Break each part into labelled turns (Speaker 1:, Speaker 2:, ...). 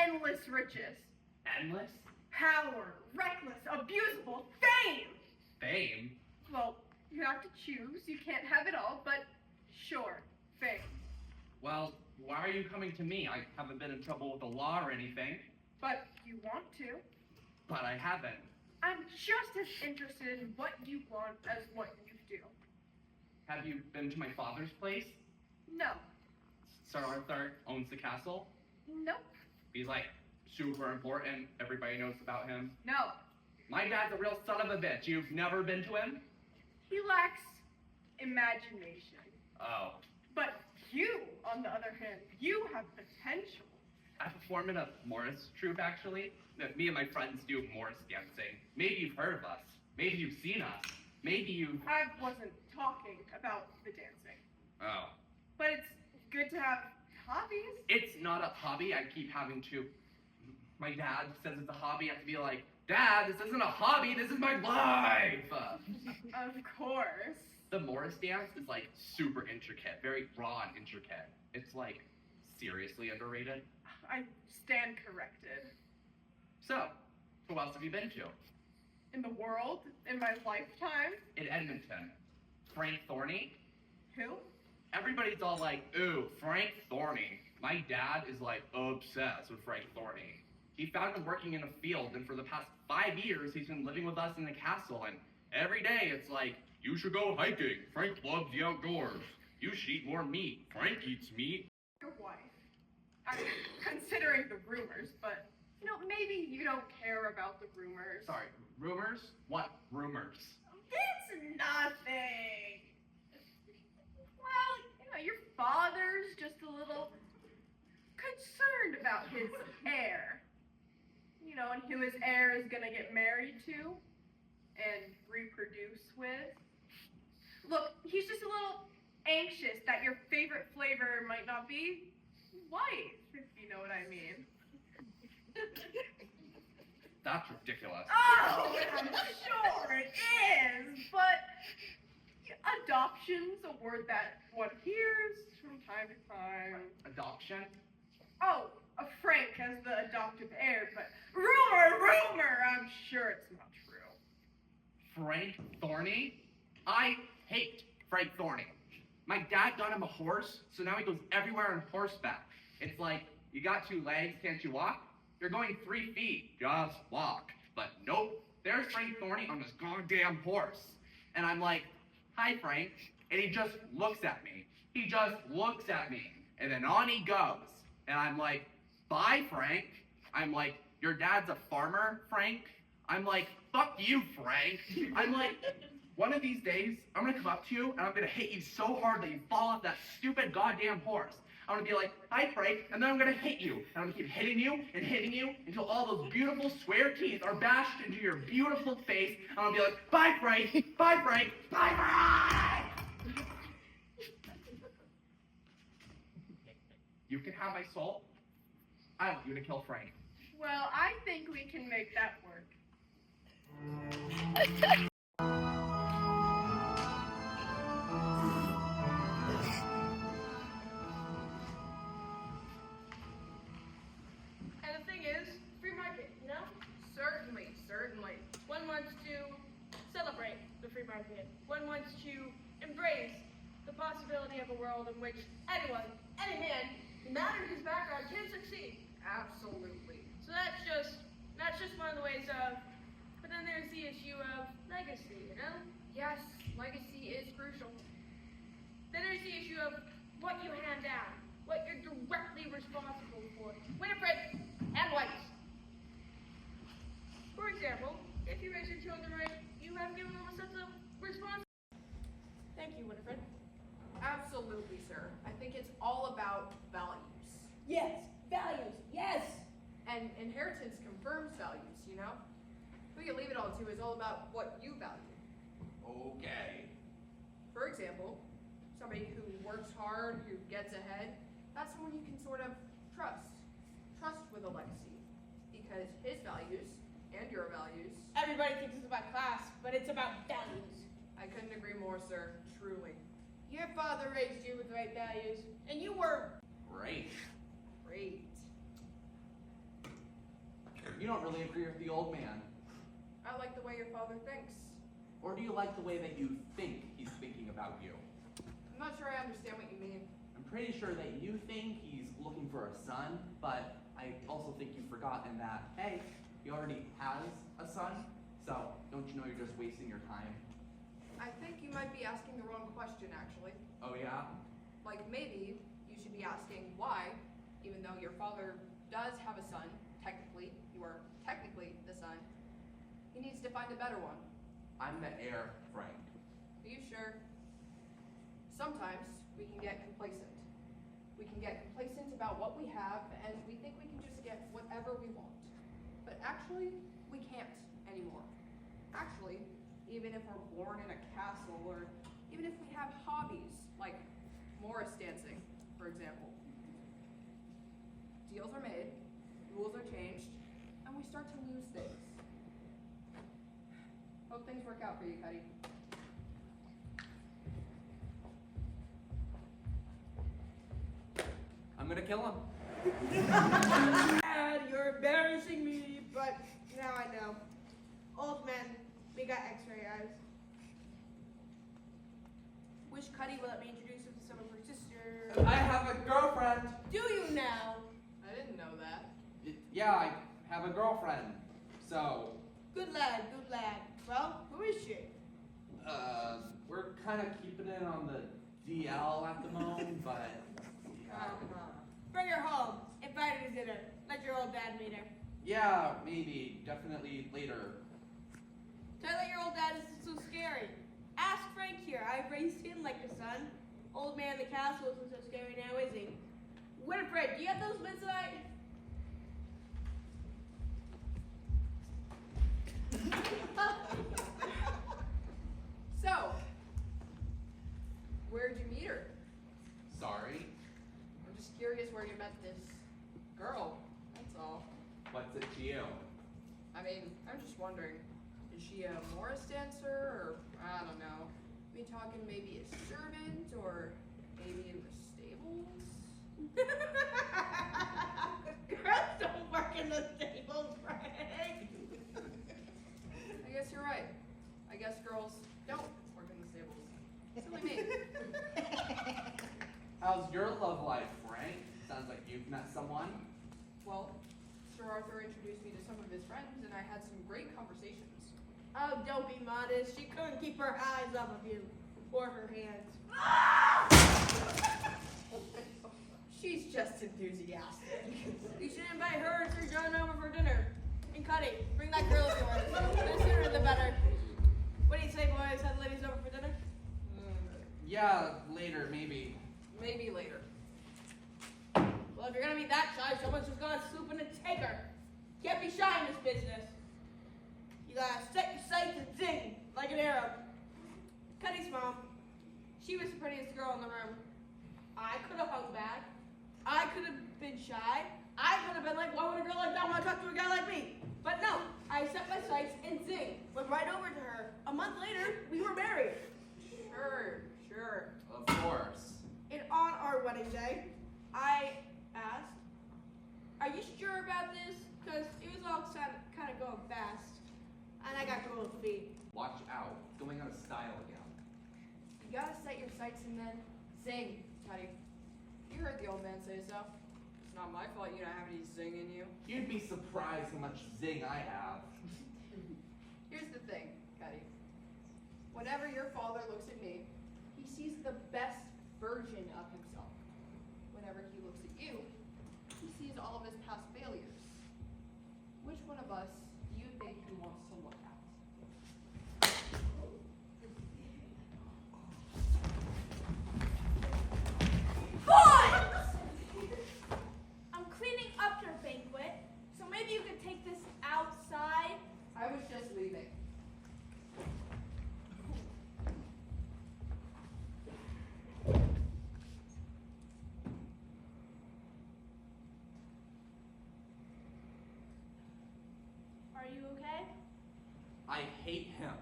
Speaker 1: endless riches.
Speaker 2: Endless?
Speaker 1: Power, reckless, abusable, fame!
Speaker 2: Fame?
Speaker 1: Well, you have to choose. You can't have it all, but sure, fame.
Speaker 2: Well, why are you coming to me? I haven't been in trouble with the law or anything.
Speaker 1: But you want to.
Speaker 2: But I haven't.
Speaker 1: I'm just as interested in what you want as what you do.
Speaker 2: Have you been to my father's place?
Speaker 1: No.
Speaker 2: Sir Arthur owns the castle.
Speaker 1: Nope.
Speaker 2: He's like super important. Everybody knows about him.
Speaker 1: No.
Speaker 2: My dad's a real son of a bitch. You've never been to him?
Speaker 1: He lacks imagination.
Speaker 2: Oh.
Speaker 1: But you, on the other hand, you have potential.
Speaker 2: I perform in a Morris troupe, actually. Me and my friends do Morris dancing. Maybe you've heard of us. Maybe you've seen us. Maybe you've...
Speaker 1: I wasn't talking about the dancing.
Speaker 2: Oh.
Speaker 1: But it's good to have hobbies.
Speaker 2: It's not a hobby. I keep having to... My dad says it's a hobby. I have to be like, Dad, this isn't a hobby. This is my life.
Speaker 1: Of course.
Speaker 2: The Morris dance is like super intricate, very raw and intricate. It's like seriously underrated.
Speaker 1: I stand corrected.
Speaker 2: So, who else have you been to?
Speaker 1: In the world? In my lifetime?
Speaker 2: In Edmonton. Frank Thorny?
Speaker 1: Who?
Speaker 2: Everybody's all like, ooh, Frank Thorny. My dad is like obsessed with Frank Thorny. He found him working in a field, and for the past 5 years, he's been living with us in the castle, and every day it's like, you should go hiking. Frank loves the outdoors. You should eat more meat. Frank eats meat.
Speaker 1: Your wife. I'm considering the rumors, but, you know, maybe you don't care about the rumors.
Speaker 2: Sorry, rumors? What rumors?
Speaker 1: It's nothing. Well, you know, your father's just a little concerned about his heir. You know, and who his heir is gonna get married to and reproduce with. Look, he's just a little anxious that your favorite flavor might not be white, if you know what I mean.
Speaker 2: That's ridiculous.
Speaker 1: Oh, I'm sure it is, but adoption's a word that one hears from time to time.
Speaker 2: Adoption?
Speaker 1: Oh, Frank as the adoptive heir, but rumor, I'm sure it's not true.
Speaker 2: Frank Thorny? I hate Frank Thorny. My dad got him a horse, so now he goes everywhere on horseback. It's like, you got 2 legs, can't you walk? You're going 3 feet, just walk. But nope, there's Frank Thorny on this goddamn horse. And I'm like, hi Frank, and he just looks at me. He just looks at me, and then on he goes. And I'm like, bye Frank. I'm like, your dad's a farmer, Frank? I'm like, fuck you, Frank. I'm like, one of these days, I'm gonna come up to you and I'm gonna hit you so hard that you fall off that stupid goddamn horse. I'm gonna be like, hi Frank, and then I'm gonna hit you. And I'm gonna keep hitting you until all those beautiful square teeth are bashed into your beautiful face. And I'm gonna be like, bye Frank, bye Frank, bye Frank! You can have my soul. I want you to kill Frank.
Speaker 1: Well, I think we can make that work.
Speaker 3: And the thing is, free market, you know? Certainly. One wants to celebrate the free market. One wants to embrace the possibility of a world in which anyone, any man, no matter his background, can succeed. Absolutely. So that's just one of the ways of, but then there's the issue of legacy, you know?
Speaker 4: Yes, legacy is crucial.
Speaker 3: Then there's the issue of what you hand down, what you're directly responsible for. Winifred and White. For example, if you raise your children right, you have given them a sense of responsibility. Thank you, Winifred.
Speaker 4: Absolutely, sir. I think it's all about values.
Speaker 5: Yes, values, yes!
Speaker 4: And inheritance confirms values, you know? Who you leave it all to is all about what you value.
Speaker 2: Okay.
Speaker 4: For example, somebody who works hard, who gets ahead, that's someone you can sort of trust. Trust with a legacy. Because his values and your values.
Speaker 3: Everybody thinks it's about class, but it's about values.
Speaker 4: I couldn't agree more, sir. Truly.
Speaker 3: Your father raised you with the right values, and you were
Speaker 2: Great.
Speaker 4: Great.
Speaker 2: you don't really agree with the old man.
Speaker 4: I like the way your father thinks.
Speaker 2: Or do you like the way that you think he's thinking about you?
Speaker 4: I'm not sure I understand what you mean.
Speaker 2: I'm pretty sure that you think he's looking for a son, but I also think you've forgotten that, hey, he already has a son, so don't you know you're just wasting your time?
Speaker 4: I think you might be asking the wrong question, actually.
Speaker 2: Oh yeah?
Speaker 4: Like, maybe you should be asking why, even though your father does have a son, technically, you are technically the son, he needs to find a better one.
Speaker 2: I'm the heir, Frank.
Speaker 4: Are you sure? Sometimes we can get complacent. We can get complacent about what we have, and we think we can just get whatever we want. But actually, we can't anymore. Actually, even if we're born in a castle, or even if we have hobbies, like Morris dancing, for example. Deals are made, rules are changed, and we start to lose things. Hope things work out for you, Cuddy.
Speaker 2: I'm gonna kill him.
Speaker 3: Dad, you're embarrassing me, but now I know. Old man, we got x-ray eyes. Wish Cuddy will let me introduce him to some of her sisters.
Speaker 2: I have a girlfriend.
Speaker 3: Do you now?
Speaker 4: I didn't know that.
Speaker 2: Yeah, I have a girlfriend. So,
Speaker 3: Good lad, good lad. Well, who is she?
Speaker 2: we're kind of keeping it on the DL at the moment, but yeah.
Speaker 3: Bring her home. Invite her to dinner. Let your old dad meet her.
Speaker 2: Yeah, maybe, definitely later.
Speaker 3: Tell her your old dad isn't so scary. Ask Frank here. I raised him like a son. Old man in the castle isn't so scary now, is he? Winifred, do you have those mints tonight?
Speaker 4: So, where'd you meet her?
Speaker 2: Sorry,
Speaker 4: I'm just curious where you met this girl, that's all.
Speaker 2: what's it to you?
Speaker 4: I mean, I'm just wondering, is she a Morris dancer, or, I don't know, we talking maybe a servant, or maybe in the stables?
Speaker 3: Girls don't work in the stables, Frank.
Speaker 4: I guess you're right. I guess girls don't work in the stables. Silly me.
Speaker 2: How's your love life, Frank? Sounds like you've met someone.
Speaker 4: Well, Sir Arthur introduced me to some of his friends, and I had some great conversations.
Speaker 3: Oh, don't be modest. She couldn't keep her eyes off of you. Or her hands.
Speaker 4: She's just enthusiastic.
Speaker 3: You should invite her and Sir John over for dinner. And Cuddy, bring that girl of yours. The sooner the better. What do you say, boys? Have the ladies over for dinner?
Speaker 2: Yeah, later, maybe.
Speaker 4: Maybe later.
Speaker 3: Well, if you're gonna be that shy, someone's just gonna swoop in and take her. Can't be shy in this business. You gotta set your sights and zing like an arrow. Cuddy's mom, she was the prettiest girl in the room. I could have hung back. I could have been shy. I could have been like, why would a girl like that want to talk to a guy like me? But no, I set my sights and zing. Went right over to her. A month later, we were married.
Speaker 4: Sure.
Speaker 2: Of course.
Speaker 3: And on our wedding day, I asked, are you sure about this? Because it was all kind of going fast. And I got cold feet.
Speaker 2: Watch out. Going out of style again.
Speaker 4: You gotta set your sights and then zing, Teddy. You heard the old man say so. It's not my fault you don't have any zing in you.
Speaker 2: You'd be surprised how much zing I have.
Speaker 4: Here's the thing, Cuddy. Whenever your father looks at me, he sees the best version of himself. Whenever he looks at you, he sees all of his past failures. Which one of us do you think he wants to look at?
Speaker 3: Boys! I'm cleaning up your banquet, so maybe you could take this outside.
Speaker 4: I was just leaving.
Speaker 3: Are you okay?
Speaker 2: I hate him.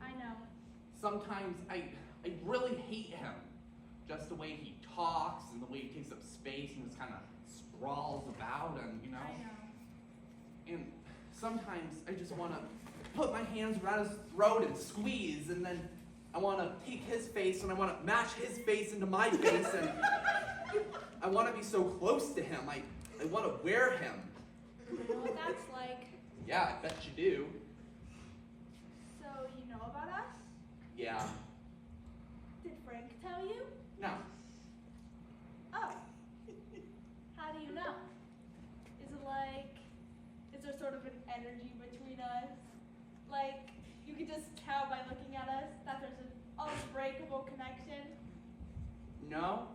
Speaker 3: I know.
Speaker 2: Sometimes I really hate him. Just the way he talks and the way he takes up space and just kind of sprawls about and, you know.
Speaker 3: I know.
Speaker 2: And sometimes I just want to put my hands around his throat and squeeze, and then I want to take his face and I want to mash his face into my face, and I want to be so close to him. I want to wear him.
Speaker 3: You know what that's like.
Speaker 2: Yeah, I bet you do.
Speaker 3: So, you know about us?
Speaker 2: Yeah.
Speaker 3: Did Frank tell you?
Speaker 2: No.
Speaker 3: Oh. How do you know? Is there sort of an energy between us? Like, you can just tell by looking at us that there's an unbreakable connection?
Speaker 2: No.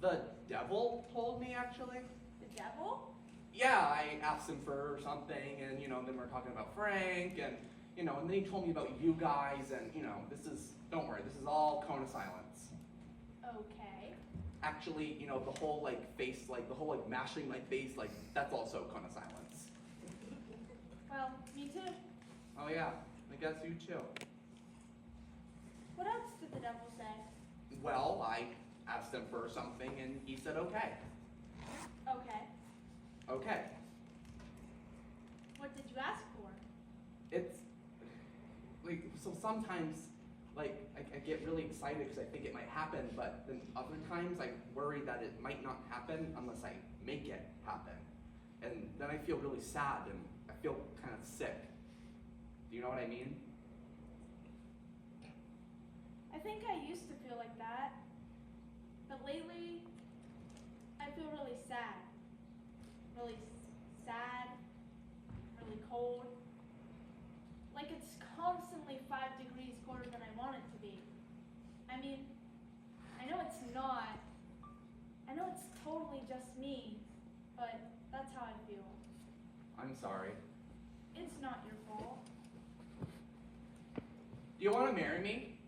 Speaker 2: The devil told me, actually.
Speaker 3: The devil?
Speaker 2: Yeah, I asked him for something, and, then we're talking about Frank, and, and then he told me about you guys, and, don't worry, this is all cone of silence.
Speaker 3: Okay.
Speaker 2: Actually, the whole, face, the whole, mashing my face, that's also cone of silence.
Speaker 3: Well, me too.
Speaker 2: Oh, yeah, I guess you too.
Speaker 3: What else did the devil say?
Speaker 2: Well, I asked him for something, and he said okay.
Speaker 3: Okay.
Speaker 2: Okay.
Speaker 3: What did you ask for?
Speaker 2: It's, so sometimes, I get really excited because I think it might happen, but then other times I worry that it might not happen unless I make it happen. And then I feel really sad and I feel kind of sick. Do you know what I mean?
Speaker 3: I think I used to feel like that. But lately, I feel really sad. Really sad, really cold. Like it's constantly 5 degrees colder than I want it to be. I mean, I know it's not. I know it's totally just me, but that's how I feel.
Speaker 2: I'm sorry.
Speaker 3: It's not your fault.
Speaker 2: Do you want to marry me?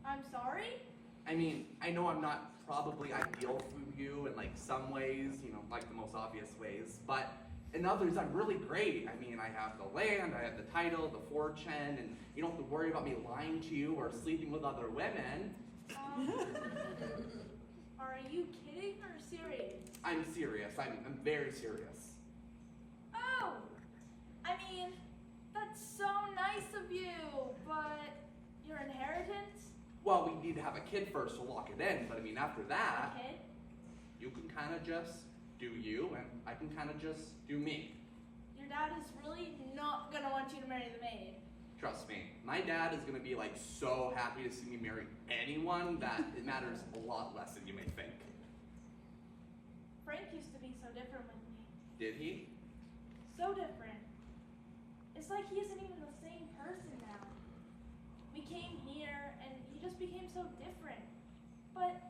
Speaker 3: I'm sorry?
Speaker 2: I mean, I know I'm not probably ideal for you in some ways, the most obvious ways, but in others I'm really great. I mean, I have the land, I have the title, the fortune, and you don't have to worry about me lying to you or sleeping with other women.
Speaker 3: Are you kidding or serious?
Speaker 2: I'm serious. I'm very serious.
Speaker 3: Oh! I mean, that's so nice of you, but your inheritance?
Speaker 2: Well, we need to have a kid first to lock it in, but I mean, after that,
Speaker 3: Okay.
Speaker 2: you can kind of just do you, and I can kind of just do me.
Speaker 3: Your dad is really not gonna want you to marry the maid.
Speaker 2: Trust me, my dad is gonna be so happy to see me marry anyone that it matters a lot less than you may think.
Speaker 3: Frank used to be so different with me.
Speaker 2: Did he?
Speaker 3: So different. It's like he isn't even the same person now. We came here and he just became so different. But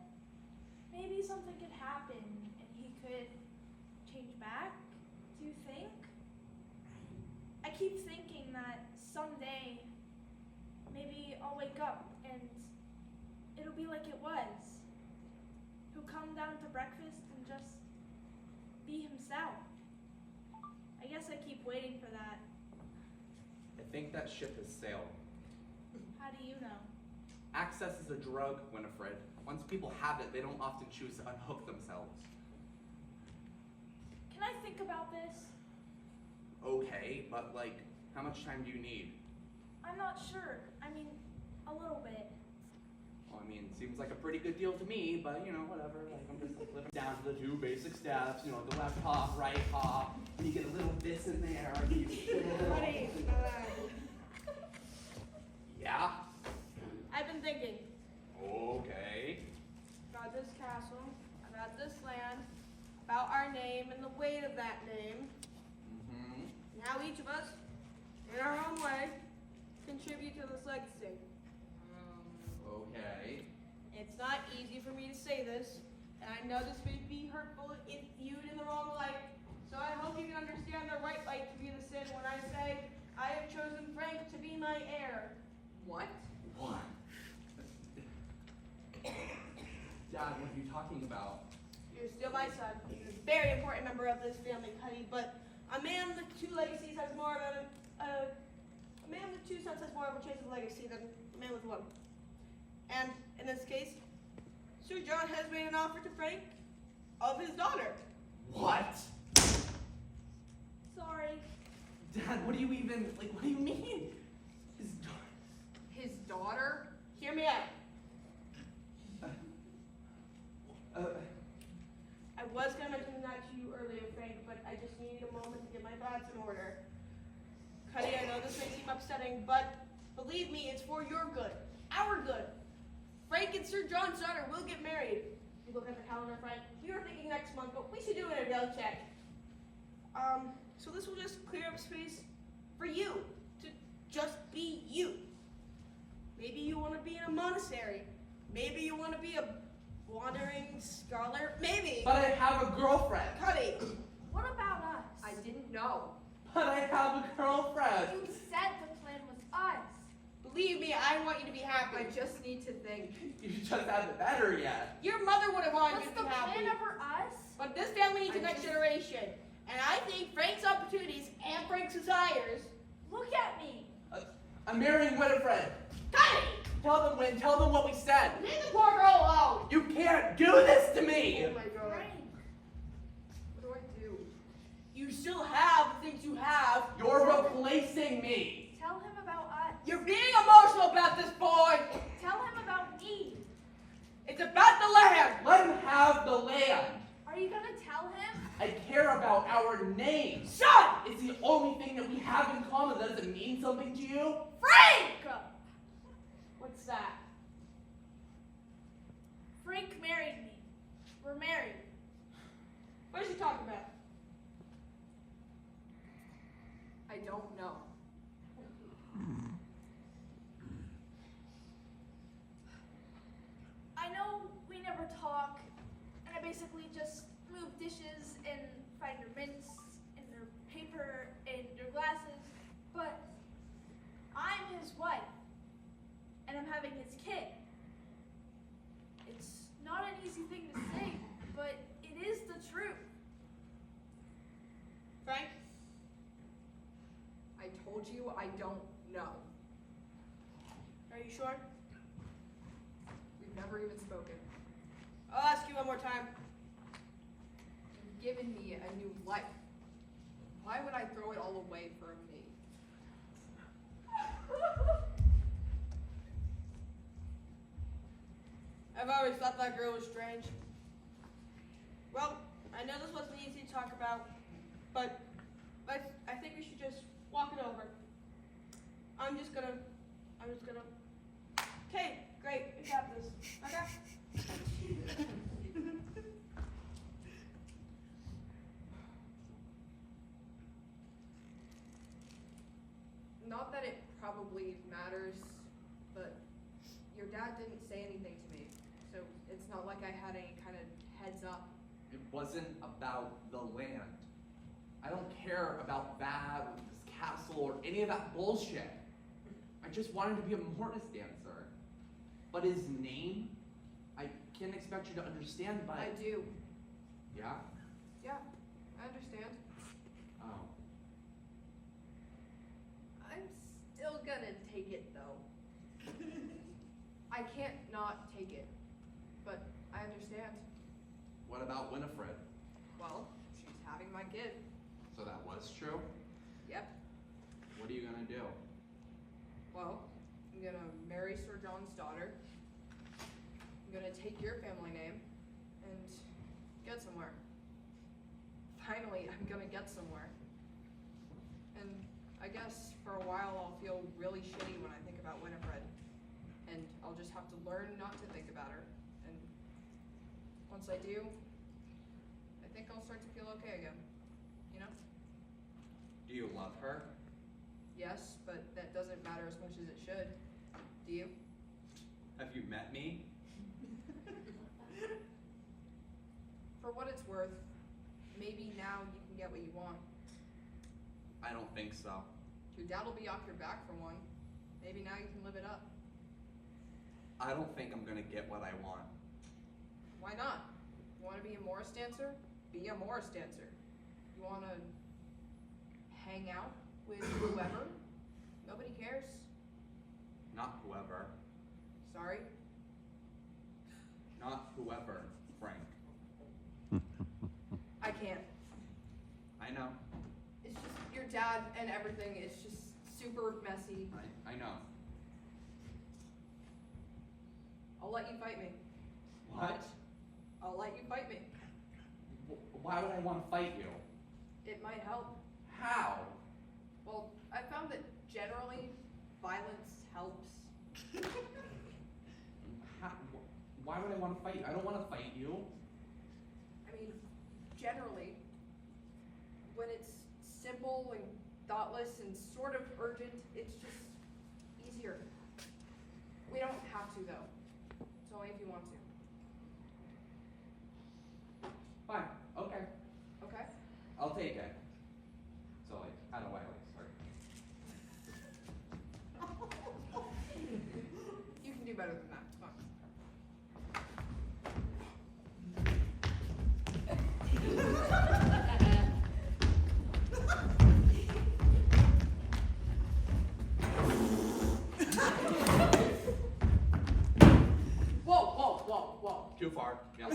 Speaker 3: maybe something could happen and he could change back, do you think? I keep thinking that someday maybe I'll wake up and it'll be like it was. He'll come down to breakfast and just be himself. I guess I keep waiting for that.
Speaker 2: I think that ship has sailed.
Speaker 3: How do you know?
Speaker 2: Access is a drug, Winifred. Once people have it, they don't often choose to unhook themselves.
Speaker 3: Can I think about this?
Speaker 2: Okay, but how much time do you need?
Speaker 3: I'm not sure. I mean, a little bit.
Speaker 2: Well, I mean, seems like a pretty good deal to me, but whatever. I'm just living down to the 2 basic steps. The left hop, right hop. And you get a little this in there.
Speaker 3: Buddy,
Speaker 2: Yeah.
Speaker 3: I've been thinking.
Speaker 2: Okay.
Speaker 3: About this castle, about this land, about our name and the weight of that name.
Speaker 2: Mm-hmm.
Speaker 3: And how each of us, in our own way, contribute to this legacy.
Speaker 2: Okay.
Speaker 3: It's not easy for me to say this, and I know this may be hurtful if viewed in the wrong light, so I hope you can understand the right light to view the sin when I say I have chosen Frank to be my heir.
Speaker 4: What?
Speaker 2: What? Dad, what are you talking about?
Speaker 3: You're still my son. He's a very important member of this family, honey, but a man with 2 legacies has more of a man with 2 sons has more of a chance of legacy than a man with 1. And in this case, Sir John has made an offer to Frank of his daughter.
Speaker 2: What?
Speaker 3: So
Speaker 2: what do you even, like, what do you mean?
Speaker 4: His daughter?
Speaker 3: Hear me out. I was going to mention that to you earlier, Frank, but I just needed a moment to get my thoughts in order. Cuddy, I know this may seem upsetting, but believe me, it's for your good. Our good. Frank and Sir John's daughter will get married. You look at the calendar, Frank. We were thinking next month, but we should do an real check. So this will just clear up space for you to just be you. Maybe you want to be in a monastery. Maybe you want to be a wandering scholar. Maybe.
Speaker 2: But I have a girlfriend.
Speaker 3: Cuddy.
Speaker 1: What about us?
Speaker 4: I didn't know.
Speaker 2: But I have a girlfriend.
Speaker 1: You said the plan was us.
Speaker 3: Believe me, I want you to be happy.
Speaker 4: I just need to think.
Speaker 2: You just haven't met her yet.
Speaker 3: Your mother would have wanted
Speaker 1: What's
Speaker 3: you to
Speaker 1: the
Speaker 3: be happy.
Speaker 1: plan over us?
Speaker 3: But this family needs the
Speaker 4: I
Speaker 3: next
Speaker 4: just-
Speaker 3: generation. And I think Frank's opportunities and Frank's desires.
Speaker 1: Look at me.
Speaker 2: I'm marrying Winifred.
Speaker 3: Cuddy!
Speaker 2: Tell them, Win, tell them what we said.
Speaker 3: Leave the poor girl alone!
Speaker 2: You can't do this to me.
Speaker 3: Oh my god.
Speaker 1: Frank.
Speaker 4: What do I do?
Speaker 3: You still have the things you have.
Speaker 2: You're replacing me.
Speaker 1: Tell him about us.
Speaker 3: You're being emotional about this, boy!
Speaker 1: Tell him about me.
Speaker 3: It's about the land!
Speaker 2: Let him have the land.
Speaker 1: Are you gonna tell him?
Speaker 2: I care about our names.
Speaker 3: Son!
Speaker 2: It's the only thing that we have in common. Does it mean something to you?
Speaker 3: Frank! What's that?
Speaker 1: Frank married me. We're married.
Speaker 3: What is he talking about?
Speaker 4: I don't know.
Speaker 1: I know we never talk, and I basically just move dishes and find your mints and your paper and your glasses, but I'm his wife, and I'm having his kid. It's not an easy thing to say, but it is the truth.
Speaker 3: Frank?
Speaker 4: I told you I don't know.
Speaker 3: Are you sure?
Speaker 4: We've never even spoken.
Speaker 3: I'll ask you one more time.
Speaker 4: You've given me a new life. Why would I throw it all away for a mate?
Speaker 3: I've always thought that girl was strange. Well, I know this wasn't easy to talk about, but I think we should just walk it over. I'm just gonna. Okay, great, we got this. Okay.
Speaker 4: Not that it probably matters, but your dad didn't say anything to me, so it's not like I had any kind of heads up.
Speaker 2: It wasn't about the land. I don't care about that or this castle or any of that bullshit. I just wanted to be a Mortis dancer. But his name, I can't expect you to understand, but...
Speaker 4: I do.
Speaker 2: Yeah?
Speaker 4: Yeah, I understand.
Speaker 2: Oh.
Speaker 4: I'm still gonna take it though. I can't not take it, but I understand.
Speaker 2: What about Winifred?
Speaker 4: Well, she's having my kid.
Speaker 2: So that was true?
Speaker 4: Yep.
Speaker 2: What are you gonna do?
Speaker 4: Well, I'm gonna marry Sir John's daughter. I'm gonna take your family name and get somewhere. Finally, I'm gonna get somewhere. And I guess for a while I'll feel really shitty when I think about Winifred. And I'll just have to learn not to think about her. And once I do, I think I'll start to feel okay again. You know?
Speaker 2: Do you love her?
Speaker 4: Yes, but that doesn't matter as much as it should. Do you?
Speaker 2: Have you met me?
Speaker 4: For what it's worth, maybe now you can get what you want.
Speaker 2: I don't think so.
Speaker 4: Your dad will be off your back for one. Maybe now you can live it up.
Speaker 2: I don't think I'm gonna get what I want.
Speaker 4: Why not? You want to be a Morris dancer? Be a Morris dancer. You want to hang out with whoever? Nobody cares.
Speaker 2: Not whoever.
Speaker 4: Sorry.
Speaker 2: Not whoever, Frank.
Speaker 4: I can't.
Speaker 2: I know.
Speaker 4: It's just, your dad and everything is just super messy.
Speaker 2: I know.
Speaker 4: I'll let you fight me.
Speaker 2: What?
Speaker 4: I'll let you fight me.
Speaker 2: Why would I want to fight you?
Speaker 4: It might help.
Speaker 2: How?
Speaker 4: Well, I found that generally violence helps.
Speaker 2: Why would I want to fight you? I don't want to fight you.
Speaker 4: I mean, generally, when it's simple and thoughtless and sort of urgent, it's just easier. We don't have to, though. It's only if you want to.
Speaker 2: Fine. Okay.
Speaker 4: Okay?
Speaker 2: I'll take it. So like, how do I start?
Speaker 4: You can do better than that. Come on. Whoa.
Speaker 2: Too far. Yeah.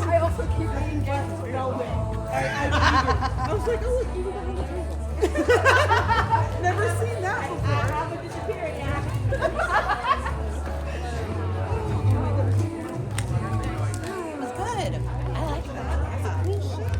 Speaker 4: I also keep eating velvet.
Speaker 6: I was like, oh, look, even behind the table. Never seen that before.
Speaker 5: I have a disappearing.